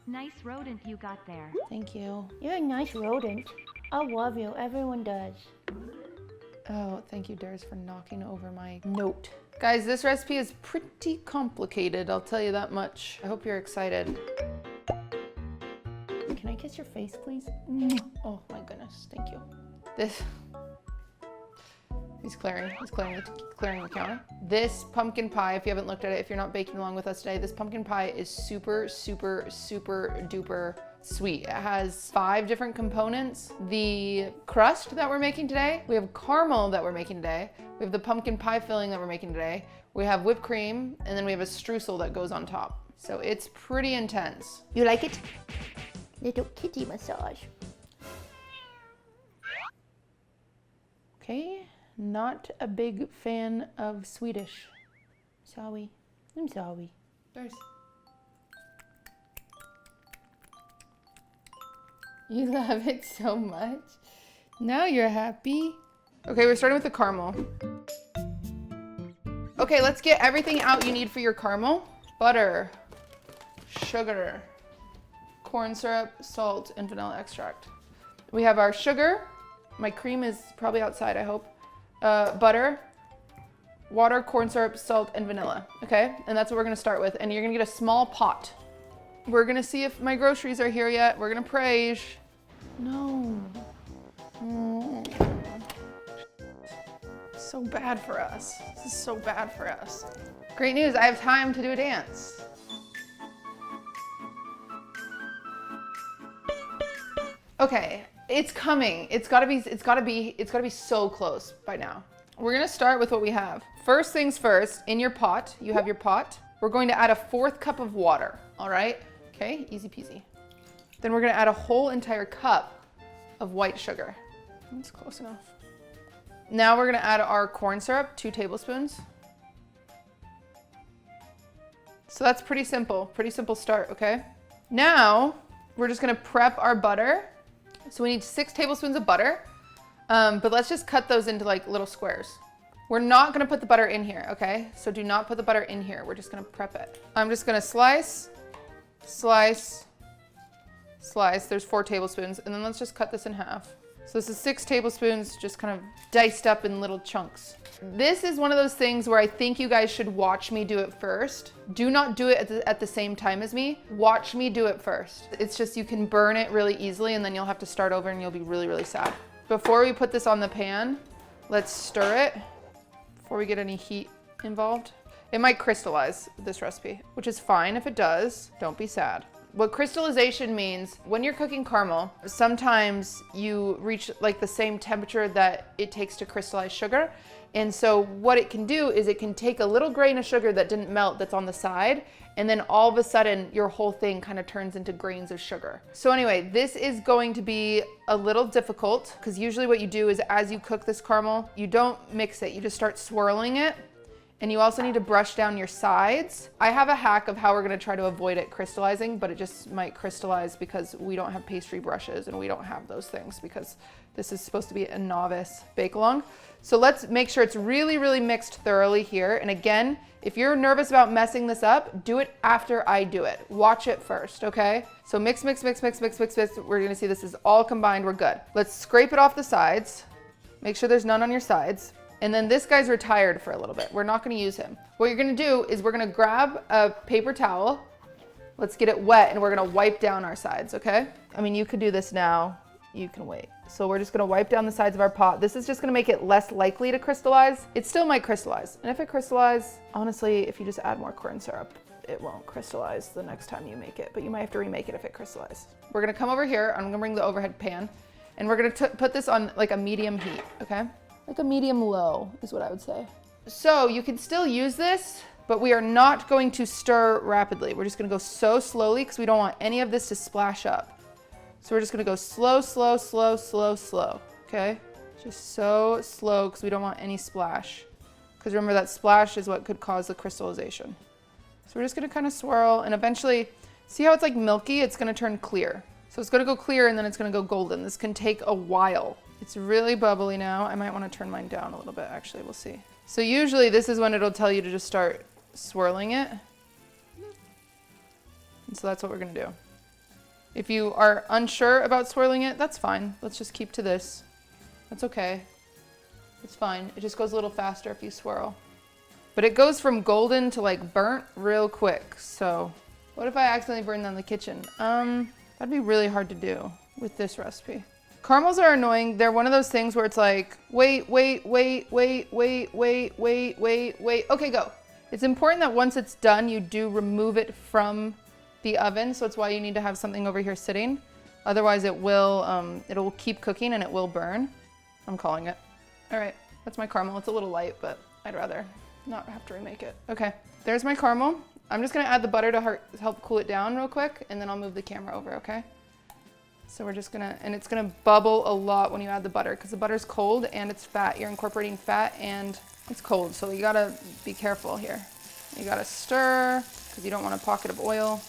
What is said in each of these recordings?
Nice rodent you got there. Thank you. You're a nice rodent. I love you. Everyone does. Oh, thank you, Durs, for knocking over my note. Guys, this recipe is pretty complicated, I'll tell you that much. I hope you're excited. Can I kiss your face, please? Oh my goodness, thank you. He's clearing the counter. This pumpkin pie, if you haven't looked at it, if you're not baking along with us today, this pumpkin pie is super, super, super duper sweet. It has 5 different components. The crust that we're making today, we have caramel that we're making today, we have the pumpkin pie filling that we're making today, we have whipped cream, and then we have a streusel that goes on top. So it's pretty intense. You like it? Little kitty massage. Okay, not a big fan of Swedish. Sorry. I'm sorry. There's. You love it so much. Now you're happy. Okay, we're starting with the caramel. Okay, let's get everything out you need for your caramel. Butter, sugar, corn syrup, salt, and vanilla extract. We have our sugar. My cream is probably outside, I hope. Butter, water, corn syrup, salt, and vanilla. Okay, and that's what we're gonna start with. And you're gonna get a small pot. We're gonna see if my groceries are here yet. We're gonna pray. No. So bad for us. This is so bad for us. Great news, I have time to do a dance. Okay, it's coming. It's gotta be so close by now. We're gonna start with what we have. First things first, in your pot, you have your pot. We're going to add a 4th cup of water, all right? Okay, easy peasy. Then we're gonna add a whole entire cup of white sugar. That's close enough. Now we're gonna add our corn syrup, 2 tablespoons. So that's pretty simple start, okay? Now, we're just gonna prep our butter. So we need 6 tablespoons of butter, but let's just cut those into like little squares. We're not gonna put the butter in here, okay? So do not put the butter in here. We're just gonna prep it. I'm just gonna slice, slice, slice. There's 4 tablespoons, and then let's just cut this in half. So this is 6 tablespoons, just kind of diced up in little chunks. This is one of those things where I think you guys should watch me do it first. Do not do it at the same time as me. Watch me do it first. It's just you can burn it really easily, and then you'll have to start over and you'll be really, really sad. Before we put this on the pan, let's stir it before we get any heat involved. It might crystallize, this recipe, which is fine if it does. Don't be sad. What crystallization means, when you're cooking caramel, sometimes you reach like the same temperature that it takes to crystallize sugar. And so what it can do is it can take a little grain of sugar that didn't melt that's on the side, and then all of a sudden your whole thing kind of turns into grains of sugar. So anyway, this is going to be a little difficult because usually what you do is as you cook this caramel, you don't mix it, you just start swirling it. And you also need to brush down your sides. I have a hack of how we're gonna try to avoid it crystallizing, but it just might crystallize because we don't have pastry brushes and we don't have those things because this is supposed to be a novice bake along. So let's make sure it's really, really mixed thoroughly here. And again, if you're nervous about messing this up, do it after I do it. Watch it first, okay? So mix, mix, mix, mix, mix, mix, mix. We're gonna see this is all combined, we're good. Let's scrape it off the sides. Make sure there's none on your sides. And then this guy's retired for a little bit. We're not gonna use him. What you're gonna do is we're gonna grab a paper towel. Let's get it wet and we're gonna wipe down our sides, okay? I mean, you could do this now, you can wait. So we're just gonna wipe down the sides of our pot. This is just gonna make it less likely to crystallize. It still might crystallize. And if it crystallizes, honestly, if you just add more corn syrup, it won't crystallize the next time you make it, but you might have to remake it if it crystallizes. We're gonna come over here, I'm gonna bring the overhead pan, and we're gonna put this on like a medium heat, okay? Like a medium low is what I would say. So you can still use this, but we are not going to stir rapidly. We're just gonna go so slowly because we don't want any of this to splash up. So we're just gonna go slow, slow, slow, slow, slow, okay? Just so slow because we don't want any splash. Because remember that splash is what could cause the crystallization. So we're just gonna kind of swirl and eventually, see how it's like milky? It's gonna turn clear. So it's gonna go clear and then it's gonna go golden. This can take a while. It's really bubbly now. I might want to turn mine down a little bit, actually, we'll see. So usually this is when it'll tell you to just start swirling it. And so that's what we're gonna do. If you are unsure about swirling it, that's fine. Let's just keep to this. That's okay. It's fine. It just goes a little faster if you swirl. But it goes from golden to like burnt real quick. So what if I accidentally burn down the kitchen? That'd be really hard to do with this recipe. Caramels are annoying. They're one of those things where it's like, wait. Okay, go. It's important that once it's done, you do remove it from the oven. So it's why you need to have something over here sitting. Otherwise it'll keep cooking and it will burn. I'm calling it. All right, that's my caramel. It's a little light, but I'd rather not have to remake it. Okay, there's my caramel. I'm just gonna add the butter to help cool it down real quick, and then I'll move the camera over, okay? So we're just gonna, and it's gonna bubble a lot when you add the butter because the butter's cold and it's fat. You're incorporating fat and it's cold, so you gotta be careful here. You gotta stir because you don't want a pocket of oil.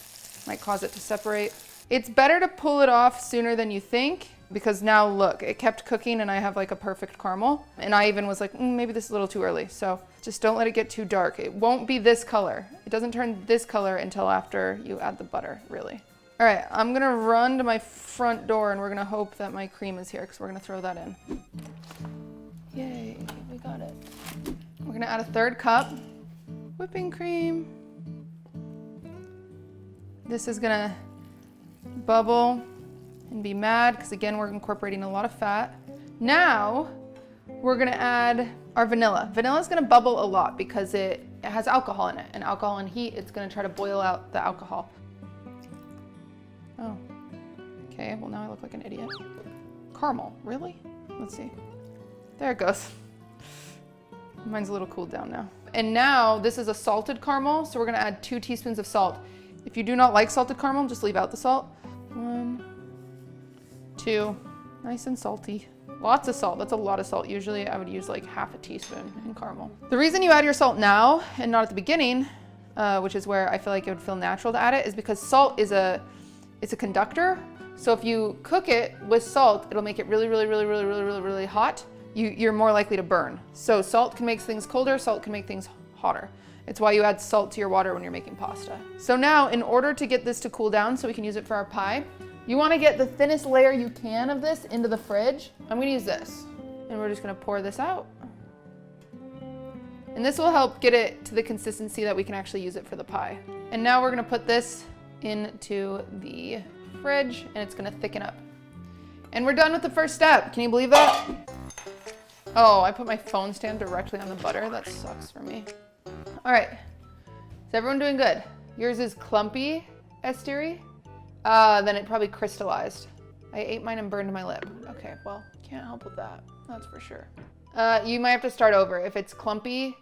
Might cause it to separate. It's better to pull it off sooner than you think because now look, it kept cooking and I have like a perfect caramel. And I even was like, maybe this is a little too early. So just don't let it get too dark. It won't be this color. It doesn't turn this color until after you add the butter, really. All right, I'm gonna run to my front door and we're gonna hope that my cream is here because we're gonna throw that in. Yay, we got it. We're gonna add a 1/3 cup whipping cream. This is gonna bubble and be mad because again, we're incorporating a lot of fat. Now, we're gonna add our vanilla. Vanilla is gonna bubble a lot because it has alcohol in it, and alcohol and heat, it's gonna try to boil out the alcohol. Oh, okay, well now I look like an idiot. Caramel, really? Let's see. There it goes. Mine's a little cooled down now. And now this is a salted caramel, so we're gonna add 2 teaspoons of salt. If you do not like salted caramel, just leave out the salt. 1, 2, nice and salty. Lots of salt, that's a lot of salt. Usually I would use like 1/2 teaspoon in caramel. The reason you add your salt now and not at the beginning, which is where I feel like it would feel natural to add it, is because salt is it's a conductor. So if you cook it with salt, it'll make it really hot. You're more likely to burn. So salt can make things colder, salt can make things hotter. It's why you add salt to your water when you're making pasta. So now, in order to get this to cool down so we can use it for our pie, you wanna get the thinnest layer you can of this into the fridge. I'm gonna use this, and we're just gonna pour this out. And this will help get it to the consistency that we can actually use it for the pie. And now we're gonna put this into the fridge, and it's gonna thicken up. And we're done with the first step. Can you believe that? Oh, I put my phone stand directly on the butter. That sucks for me. All right, is everyone doing good? Yours is clumpy, Esteri? Then it probably crystallized. I ate mine and burned my lip. Okay, well, can't help with that, that's for sure. You might have to start over. If it's clumpy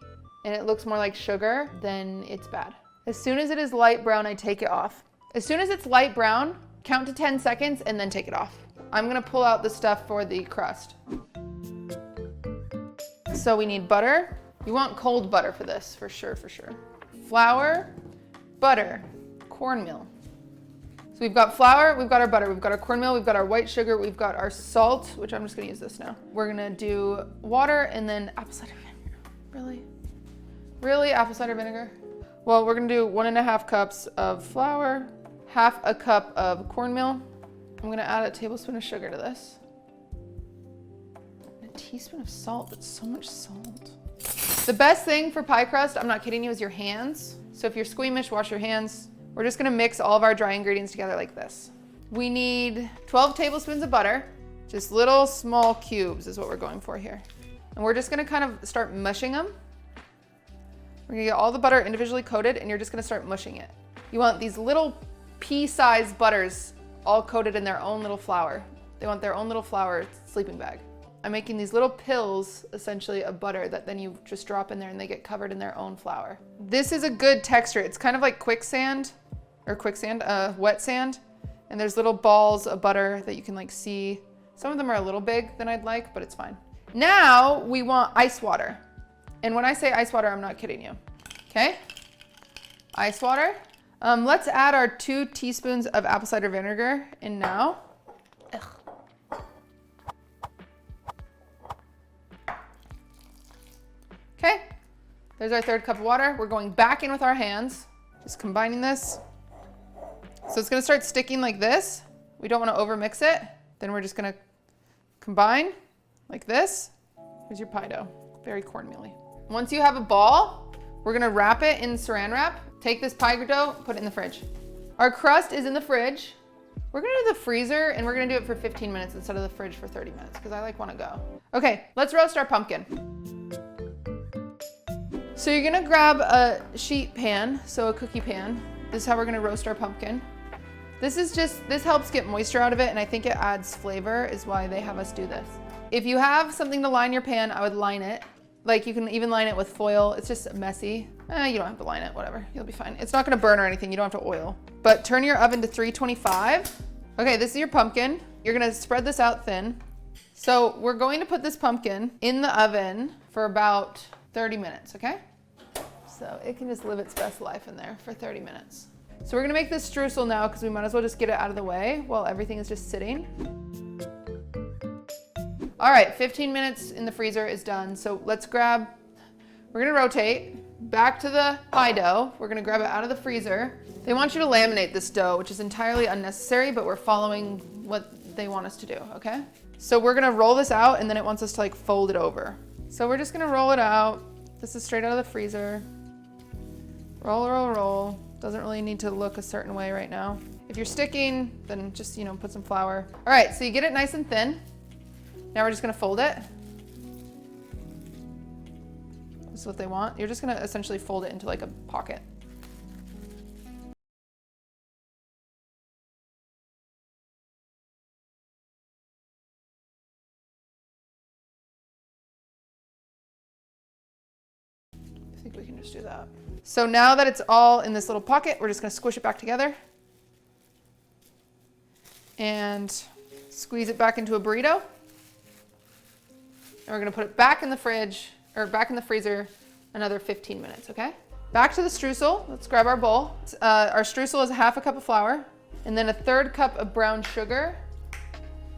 and it looks more like sugar, then it's bad. As soon as it is light brown, I take it off. As soon as it's light brown, count to 10 seconds and then take it off. I'm gonna pull out the stuff for the crust. So we need butter. You want cold butter for this, for sure. Flour, butter, cornmeal. So we've got flour, we've got our butter, we've got our cornmeal, we've got our white sugar, we've got our salt, which I'm just gonna use this now. We're gonna do water and then apple cider vinegar. Really? Really, apple cider vinegar? Well, we're gonna do 1.5 cups of flour, 1/2 cup of cornmeal. I'm gonna add a tablespoon of sugar to this. A teaspoon of salt, that's so much salt. The best thing for pie crust, I'm not kidding you, is your hands. So if you're squeamish, wash your hands. We're just gonna mix all of our dry ingredients together like this. We need 12 tablespoons of butter. Just little small cubes is what we're going for here. And we're just gonna kind of start mushing them. We're gonna get all the butter individually coated and you're just gonna start mushing it. You want these little pea-sized butters all coated in their own little flour. They want their own little flour sleeping bag. I'm making these little pills, essentially, of butter that then you just drop in there and they get covered in their own flour. This is a good texture. It's kind of like quicksand, wet sand. And there's little balls of butter that you can like see. Some of them are a little big than I'd like, but it's fine. Now we want ice water. And when I say ice water, I'm not kidding you. Okay? Ice water. Let's add our 2 teaspoons of apple cider vinegar in now. Ugh. Okay, there's our 1/3 cup of water. We're going back in with our hands, just combining this. So it's gonna start sticking like this. We don't want to over mix it. Then we're just gonna combine like this. Here's your pie dough, very cornmealy. Once you have a ball, we're gonna wrap it in saran wrap. Take this pie dough, put it in the fridge. Our crust is in the fridge. We're gonna do the freezer and we're gonna do it for 15 minutes instead of the fridge for 30 minutes because I wanna go. Okay, let's roast our pumpkin. So you're gonna grab a sheet pan, so a cookie pan. This is how we're gonna roast our pumpkin. This helps get moisture out of it and I think it adds flavor is why they have us do this. If you have something to line your pan, I would line it. Like you can even line it with foil. It's just messy. You don't have to line it, whatever. You'll be fine. It's not gonna burn or anything. You don't have to oil. But turn your oven to 325. Okay, this is your pumpkin. You're gonna spread this out thin. So we're going to put this pumpkin in the oven for about 30 minutes, okay? So it can just live its best life in there for 30 minutes. So we're gonna make this streusel now because we might as well just get it out of the way while everything is just sitting. All right, 15 minutes in the freezer is done. So we're gonna rotate back to the pie dough. We're gonna grab it out of the freezer. They want you to laminate this dough, which is entirely unnecessary, but we're following what they want us to do, okay? So we're gonna roll this out and then it wants us to like fold it over. So we're just gonna roll it out. This is straight out of the freezer. Roll, roll, roll. Doesn't really need to look a certain way right now. If you're sticking, then just, put some flour. All right, so you get it nice and thin. Now we're just gonna fold it. This is what they want. You're just gonna essentially fold it into like a pocket. I think we can just do that. So now that it's all in this little pocket, we're just gonna squish it back together and squeeze it back into a burrito. And we're gonna put it back in the fridge, or back in the freezer another 15 minutes, okay? Back to the streusel. Let's grab our bowl. Our streusel is 1/2 cup of flour and then 1/3 cup of brown sugar.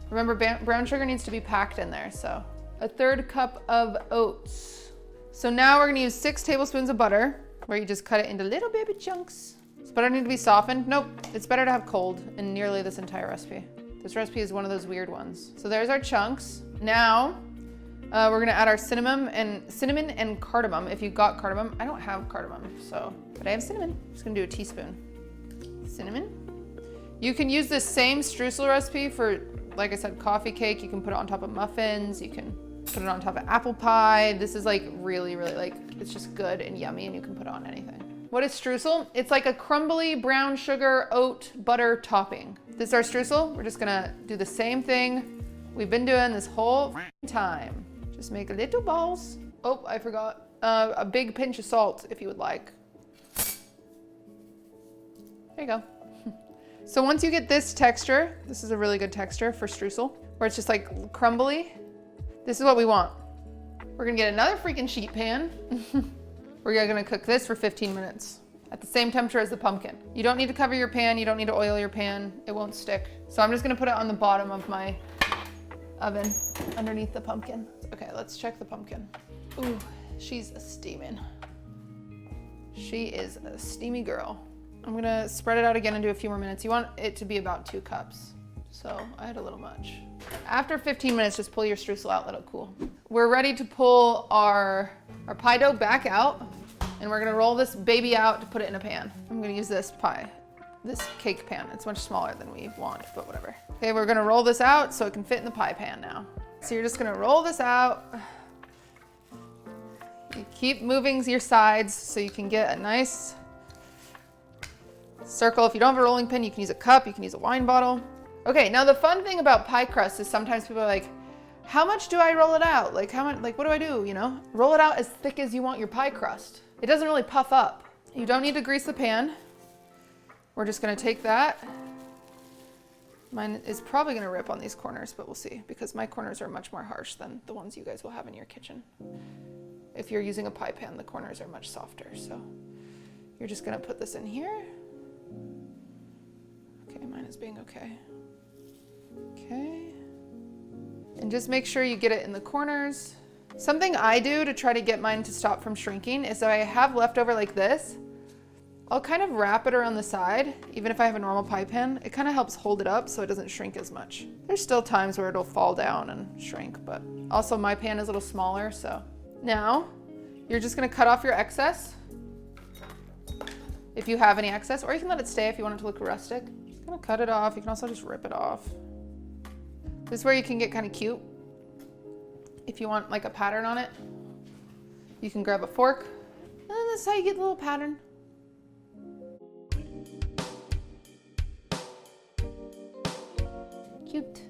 Remember, brown sugar needs to be packed in there, so 1/3 cup of oats. So now we're gonna use 6 tablespoons of butter, where you just cut it into little baby chunks. Does butter need to be softened? Nope, it's better to have cold in nearly this entire recipe. This recipe is one of those weird ones. So there's our chunks. Now, we're gonna add our cinnamon and cardamom. If you got cardamom, I don't have cardamom, but I have cinnamon. I'm just gonna do a teaspoon. Cinnamon. You can use this same streusel recipe for, like I said, coffee cake. You can put it on top of muffins. You can put it on top of apple pie. This is like really, really it's just good and yummy and you can put it on anything. What is streusel? It's like a crumbly brown sugar oat butter topping. This is our streusel. We're just gonna do the same thing we've been doing this whole time. Just make little balls. Oh, I forgot. A big pinch of salt if you would like. There you go. So once you get this texture, this is a really good texture for streusel, where it's just like crumbly. This is what we want. We're gonna get another freaking sheet pan. We're gonna cook this for 15 minutes at the same temperature as the pumpkin. You don't need to cover your pan. You don't need to oil your pan. It won't stick. So I'm just gonna put it on the bottom of my oven underneath the pumpkin. Okay, let's check the pumpkin. Ooh, she's steaming. She is a steamy girl. I'm gonna spread it out again and do a few more minutes. You want it to be about 2 cups. So I had a little much. After 15 minutes, just pull your streusel out, let it cool. We're ready to pull our pie dough back out, and we're gonna roll this baby out to put it in a pan. I'm gonna use this cake pan. It's much smaller than we want, but whatever. Okay, we're gonna roll this out so it can fit in the pie pan now. So you're just gonna roll this out. You keep moving your sides so you can get a nice circle. If you don't have a rolling pin, you can use a cup, you can use a wine bottle. Okay, now the fun thing about pie crust is sometimes people are like, how much do I roll it out? Like what do I do, Roll it out as thick as you want your pie crust. It doesn't really puff up. You don't need to grease the pan. We're just gonna take that. Mine is probably gonna rip on these corners, but we'll see, because my corners are much more harsh than the ones you guys will have in your kitchen. If you're using a pie pan, the corners are much softer. So you're just gonna put this in here. Okay, mine is being okay. Okay. And just make sure you get it in the corners. Something I do to try to get mine to stop from shrinking is that I have leftover like this. I'll kind of wrap it around the side, even if I have a normal pie pan. It kind of helps hold it up so it doesn't shrink as much. There's still times where it'll fall down and shrink, but also my pan is a little smaller, so. Now, you're just gonna cut off your excess, if you have any excess, or you can let it stay if you want it to look rustic. Just gonna cut it off. You can also just rip it off. This is where you can get kind of cute. If you want like a pattern on it, you can grab a fork, and then this is how you get the little pattern. Cute.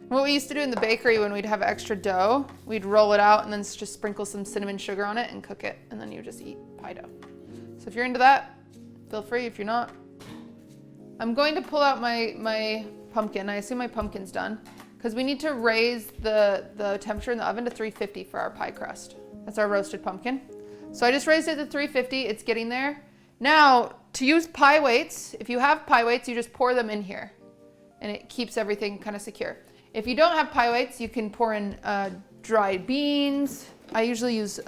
What we used to do in the bakery when we'd have extra dough, we'd roll it out and then just sprinkle some cinnamon sugar on it and cook it, and then you just eat pie dough. So if you're into that, feel free. If you're not, I'm going to pull out my pumpkin. I assume my pumpkin's done, because we need to raise the temperature in the oven to 350 for our pie crust. That's our roasted pumpkin. So I just raised it to 350. It's getting there. Now, to use pie weights, if you have pie weights, you just pour them in here, and it keeps everything kind of secure. If you don't have pie weights, you can pour in dried beans. I usually use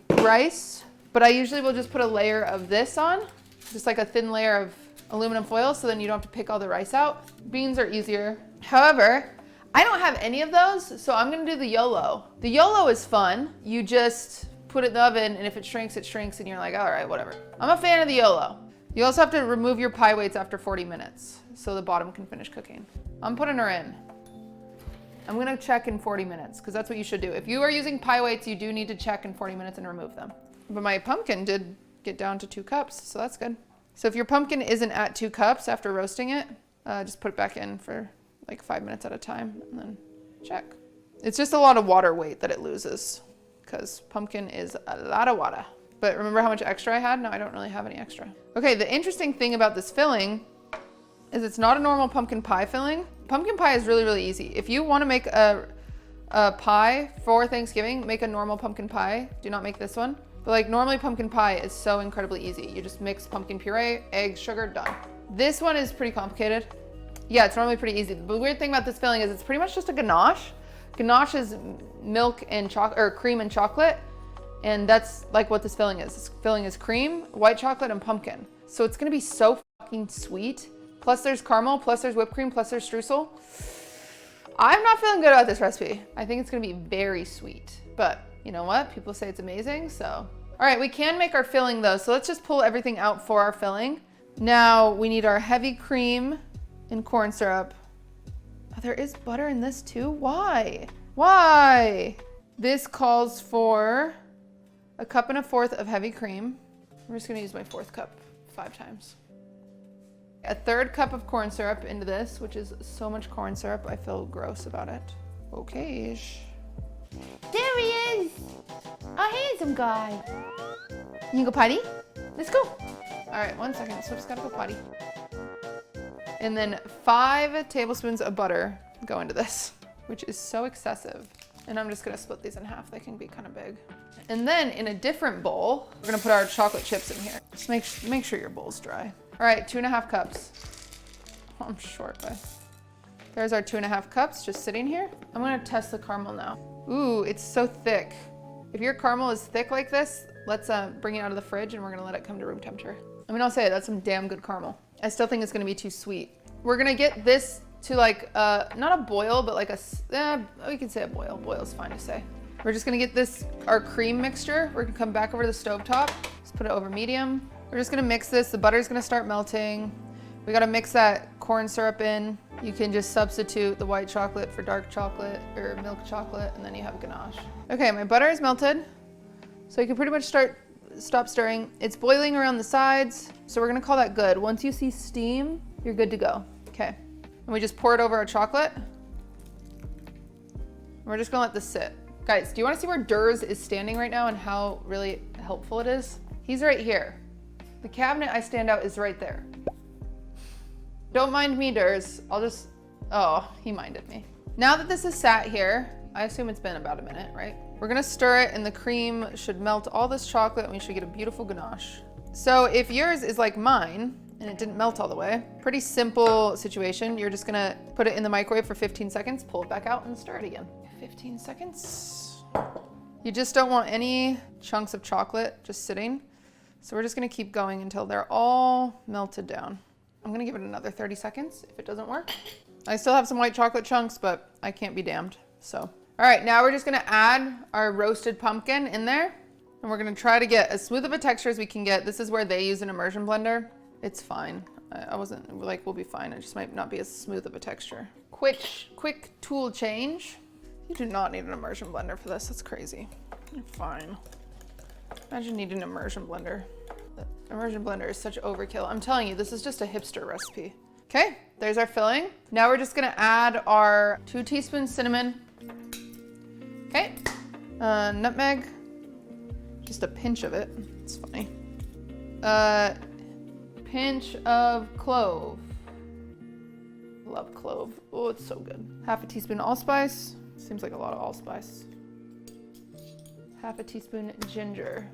rice, but I usually will just put a layer of this on, just like a thin layer of aluminum foil, so then you don't have to pick all the rice out. Beans are easier. However, I don't have any of those, so I'm gonna do the YOLO. The YOLO is fun. You just put it in the oven, and if it shrinks, and you're like, all right, whatever. I'm a fan of the YOLO. You also have to remove your pie weights after 40 minutes, so the bottom can finish cooking. I'm putting her in. I'm gonna check in 40 minutes, because that's what you should do. If you are using pie weights, you do need to check in 40 minutes and remove them. But my pumpkin did get down to 2 cups, so that's good. So if your pumpkin isn't at 2 cups after roasting it, just put it back in for like 5 minutes at a time, and then check. It's just a lot of water weight that it loses, because pumpkin is a lot of water. But remember how much extra I had? No, I don't really have any extra. Okay, the interesting thing about this filling is it's not a normal pumpkin pie filling. Pumpkin pie is really, really easy. If you want to make a pie for Thanksgiving, make a normal pumpkin pie. Do not make this one. But like normally pumpkin pie is so incredibly easy. You just mix pumpkin puree, eggs, sugar, done. This one is pretty complicated. Yeah, it's normally pretty easy. The weird thing about this filling is it's pretty much just a ganache. Ganache is milk and cream and chocolate. And that's like what this filling is. This filling is cream, white chocolate, and pumpkin. So it's gonna be so fucking sweet. Plus there's caramel, plus there's whipped cream, plus there's streusel. I'm not feeling good about this recipe. I think it's gonna be very sweet, but you know what? People say it's amazing, so. All right, we can make our filling though, so let's just pull everything out for our filling. Now we need our heavy cream and corn syrup. Oh, there is butter in this too? Why? Why? This calls for 1.25 cups of heavy cream. I'm just gonna use my 4th cup 5 times. 1/3 cup of corn syrup into this, which is so much corn syrup, I feel gross about it. Okay. There he is! A handsome guy. You go potty? Let's go. All right, 1 second, so just gotta go potty. And then 5 tablespoons of butter go into this, which is so excessive. And I'm just gonna split these in half. They can be kind of big. And then in a different bowl, we're gonna put our chocolate chips in here. Just make sure your bowl's dry. All right, 2.5 cups. Oh, I'm short, but there's our 2.5 cups just sitting here. I'm gonna test the caramel now. Ooh, it's so thick. If your caramel is thick like this, let's bring it out of the fridge and we're gonna let it come to room temperature. I mean, I'll say it, that's some damn good caramel. I still think it's gonna be too sweet. We're gonna get this to like, not a boil, but like we can say a boil. Boil's fine to say. We're just gonna get this, our cream mixture. We're gonna come back over to the stovetop. Just put it over medium. We're just gonna mix this. The butter's gonna start melting. We gotta mix that corn syrup in. You can just substitute the white chocolate for dark chocolate or milk chocolate, and then you have ganache. Okay, my butter is melted. So you can pretty much stop stirring. It's boiling around the sides. So we're gonna call that good. Once you see steam, you're good to go. Okay, and we just pour it over our chocolate. We're just gonna let this sit. Guys, do you wanna see where Durs is standing right now and how really helpful it is? He's right here. The cabinet I stand out is right there. Don't mind me, Durs. Oh, he minded me. Now that this is sat here, I assume it's been about a minute, right? We're gonna stir it and the cream should melt all this chocolate and we should get a beautiful ganache. So if yours is like mine and it didn't melt all the way, pretty simple situation. You're just gonna put it in the microwave for 15 seconds, pull it back out and stir it again. 15 seconds. You just don't want any chunks of chocolate just sitting. So we're just gonna keep going until they're all melted down. I'm gonna give it another 30 seconds if it doesn't work. I still have some white chocolate chunks, but I can't be damned, so. All right, now we're just gonna add our roasted pumpkin in there, and we're gonna try to get as smooth of a texture as we can get. This is where they use an immersion blender. It's fine. I wasn't like, we'll be fine. It just might not be as smooth of a texture. Quick tool change. You do not need an immersion blender for this. That's crazy. You're fine. Imagine needing an immersion blender. The immersion blender is such overkill. I'm telling you, this is just a hipster recipe. Okay, there's our filling. Now we're just gonna add our 2 teaspoons cinnamon. Okay, nutmeg, just a pinch of it. It's funny. Pinch of clove. Love clove. Oh, it's so good. Half a teaspoon allspice. Seems like a lot of allspice. Half a teaspoon ginger.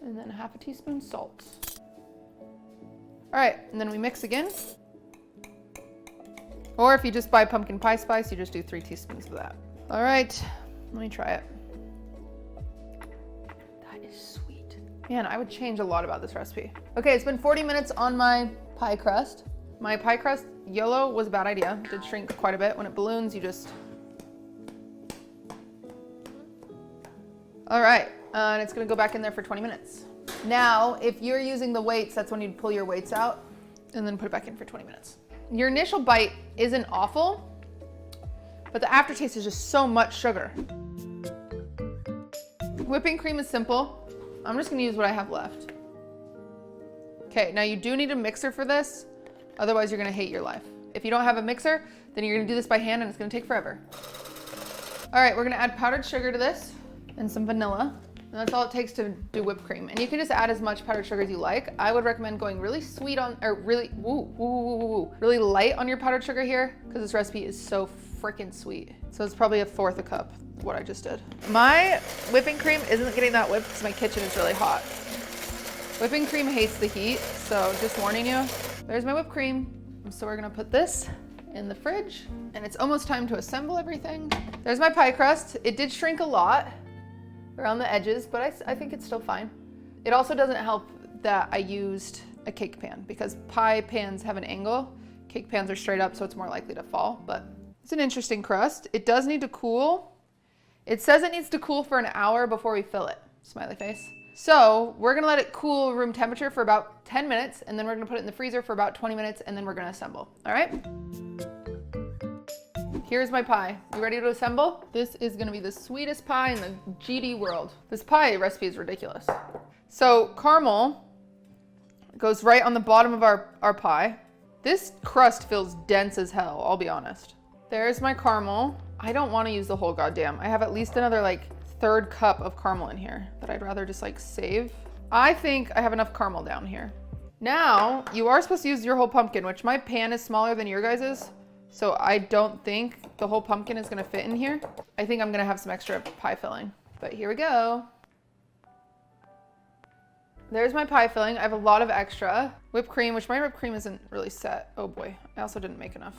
And then half a teaspoon salt. All right, and then we mix again. Or if you just buy pumpkin pie spice, you just do 3 teaspoons of that. All right, let me try it. That is sweet. Man, I would change a lot about this recipe. Okay, it's been 40 minutes on my pie crust. My pie crust, YOLO was a bad idea. It did shrink quite a bit. When it balloons, you just... All right, and it's gonna go back in there for 20 minutes. Now, if you're using the weights, that's when you'd pull your weights out and then put it back in for 20 minutes. Your initial bite isn't awful, but the aftertaste is just so much sugar. Whipping cream is simple. I'm just gonna use what I have left. Okay, now you do need a mixer for this, otherwise you're gonna hate your life. If you don't have a mixer, then you're gonna do this by hand and it's gonna take forever. All right, we're gonna add powdered sugar to this and some vanilla. And that's all it takes to do whipped cream. And you can just add as much powdered sugar as you like. I would recommend going really sweet on, or really, really light on your powdered sugar here, because this recipe is so freaking sweet. So it's probably 1/4 a cup, what I just did. My whipping cream isn't getting that whipped because my kitchen is really hot. Whipping cream hates the heat, so just warning you. There's my whipped cream. So we're gonna put this in the fridge, and it's almost time to assemble everything. There's my pie crust. It did shrink a lot around the edges, but I think it's still fine. It also doesn't help that I used a cake pan because pie pans have an angle. Cake pans are straight up, so it's more likely to fall, but it's an interesting crust. It does need to cool. It says it needs to cool for an hour before we fill it, smiley face. So we're gonna let it cool room temperature for about 10 minutes, and then we're gonna put it in the freezer for about 20 minutes, and then we're gonna assemble, all right? Here's my pie. You ready to assemble? This is gonna be the sweetest pie in the GD world. This pie recipe is ridiculous. So caramel goes right on the bottom of our pie. This crust feels dense as hell, I'll be honest. There's my caramel. I don't wanna use the whole goddamn. I have at least another like 1/3 cup of caramel in here that I'd rather just like save. I think I have enough caramel down here. Now, you are supposed to use your whole pumpkin, which my pan is smaller than your guys's. So I don't think the whole pumpkin is gonna fit in here. I think I'm gonna have some extra pie filling, but here we go. There's my pie filling. I have a lot of extra whipped cream, which my whipped cream isn't really set. Oh boy, I also didn't make enough.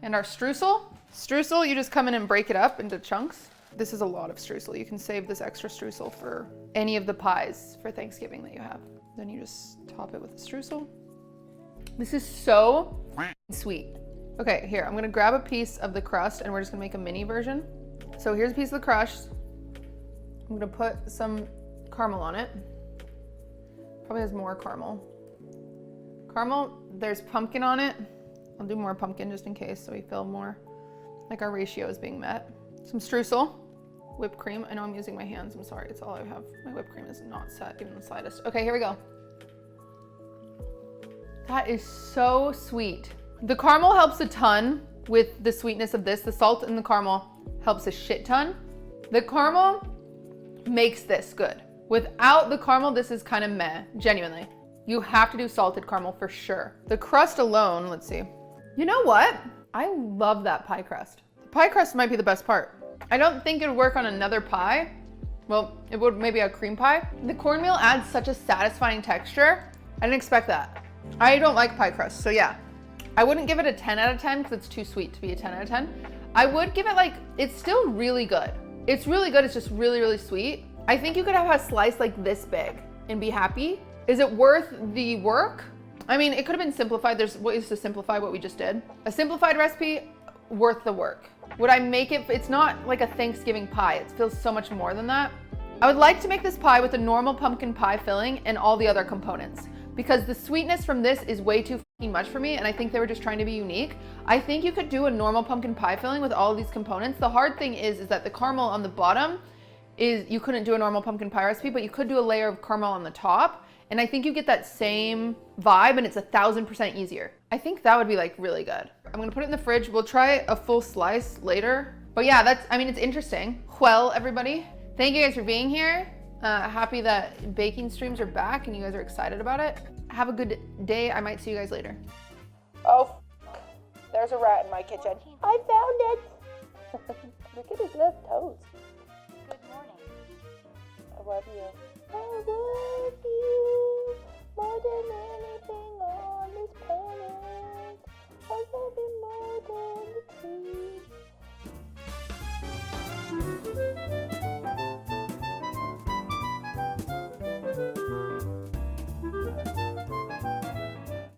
And our streusel. Streusel, you just come in and break it up into chunks. This is a lot of streusel. You can save this extra streusel for any of the pies for Thanksgiving that you have. Then you just top it with the streusel. This is so sweet. Okay, here, I'm gonna grab a piece of the crust and we're just gonna make a mini version. So here's a piece of the crust. I'm gonna put some caramel on it. Probably has more caramel. Caramel, there's pumpkin on it. I'll do more pumpkin just in case so we feel more like our ratio is being met. Some streusel, whipped cream. I know I'm using my hands, I'm sorry, it's all I have. My whipped cream is not set even the slightest. Okay, here we go. That is so sweet. The caramel helps a ton with the sweetness of this. The salt in the caramel helps a shit ton. The caramel makes this good. Without the caramel, this is kind of meh, genuinely. You have to do salted caramel for sure. The crust alone, let's see. You know what? I love that pie crust. The pie crust might be the best part. I don't think it would work on another pie. Well, it would maybe a cream pie. The cornmeal adds such a satisfying texture. I didn't expect that. I don't like pie crust, so yeah. I wouldn't give it a 10 out of 10 because it's too sweet to be a 10 out of 10. I would give it like, it's still really good. It's really good. It's just really, really sweet. I think you could have a slice like this big and be happy. Is it worth the work? I mean, it could have been simplified. There's ways to simplify what we just did. A simplified recipe, worth the work. Would I make it? It's not like a Thanksgiving pie. It feels so much more than that. I would like to make this pie with a normal pumpkin pie filling and all the other components, because the sweetness from this is way too much for me, and I think they were just trying to be unique. I think you could do a normal pumpkin pie filling with all of these components. The hard thing is that the caramel on the bottom is, you couldn't do a normal pumpkin pie recipe, but you could do a layer of caramel on the top. And I think you get that same vibe, and it's 1000% easier. I think that would be like really good. I'm gonna put it in the fridge. We'll try a full slice later. But yeah, I mean, it's interesting. Well, everybody, thank you guys for being here. Happy that baking streams are back and you guys are excited about it. Have a good day. I might see you guys later. Oh, there's a rat in my kitchen. I found it. Look at his little toes. Good morning. I love you. Oh,